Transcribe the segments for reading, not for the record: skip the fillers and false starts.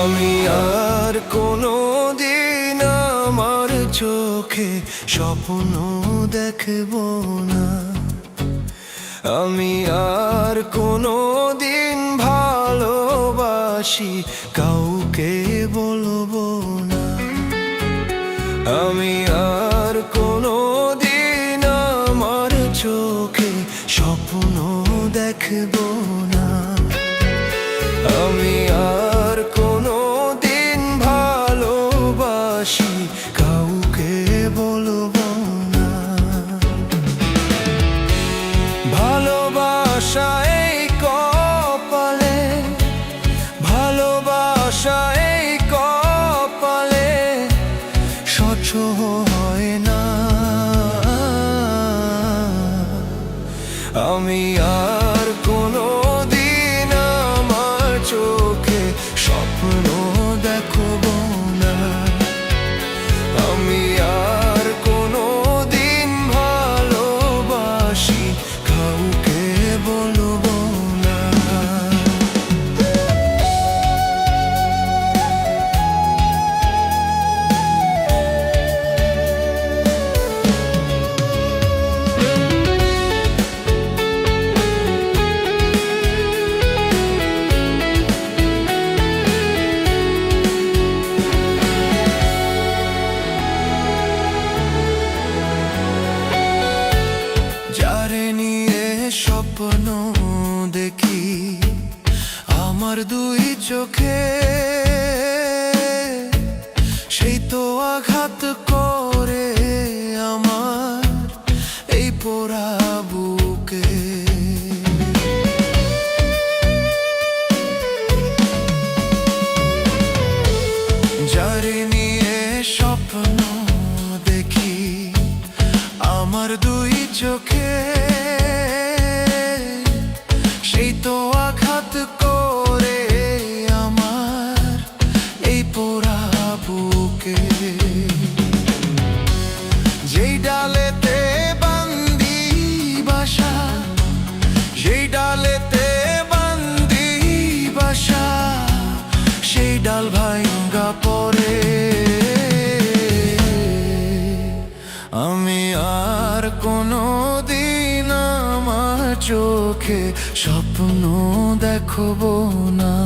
আমি আর কোনো দিন আমার চোখে স্বপ্ন দেখব না। আমি আর কোনো দিন ভালোবাসি কাউকে বলবো না। আমি আর কোনো দিন আমার চোখে স্বপ্ন দেখব না। আমি আর কোনো দিন ভালোবাসি কাউকে বলবো না। ভালোবাসা এই কপালে, ভালোবাসা এই কপালে স্বচ্ছ হয় না। আমি আর কোনো দিন আমার চোখে স্বপ্ন দেখব না। আমি আর কোনো দিন ভালোবাসি কাউকে বলবো না। যারে নিয়ে স্বপ্ন দেখি আমার দুই চোখে, সেই তো আঘাত করে আমার এই পোড়া বুকে। যারে নিয়ে স্বপ্ন দেখি আমার দুই চোখে, সেই তো আঘাত করে আমার এই পোড়া বুকে। যেই ডালেতে বান্দি বাসা, যেই ডালেতে বান্দি বাসা, সেই ডাল ভাঙা পড়ে। আমি আর কোনো দিন আমার চোখে স্বপ্ন দেখব না।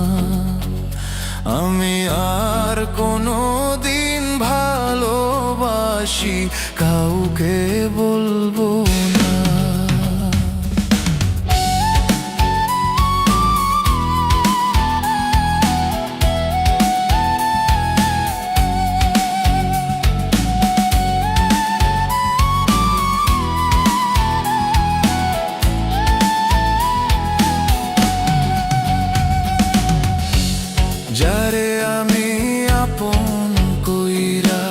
আমি আর কোনো দিন ভালোবাসি কাউকে বলবো না। যারে আমি আপন কইরা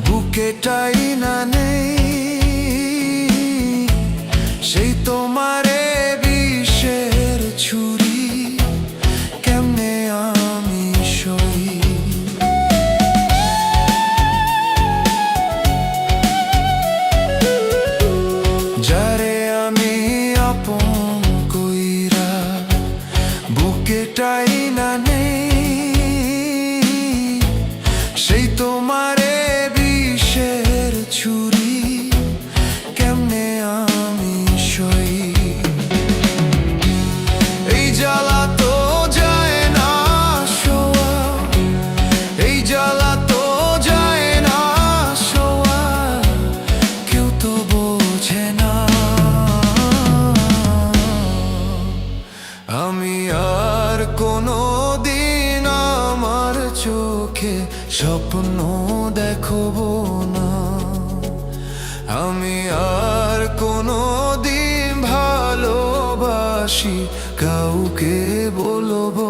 বুকেটাই না নেই, সেই তোমারে বিষের ছুরি কেমনে আমি সই। যারে আমি আপন কইরা বুকেটাই না নেই, সেই তোমারে বিষের ছুরি কেমনে আমি সই। এই জ্বালা তো যায় না শোয়া, এই জ্বালা তো যায় না শোয়া, কেউ তো বোঝে না। আমি আর কোনো দিন আমার চোখে স্বপ্ন দেখব না। আমি আর কোনো দিন ভালোবাসি কাউকে বলবো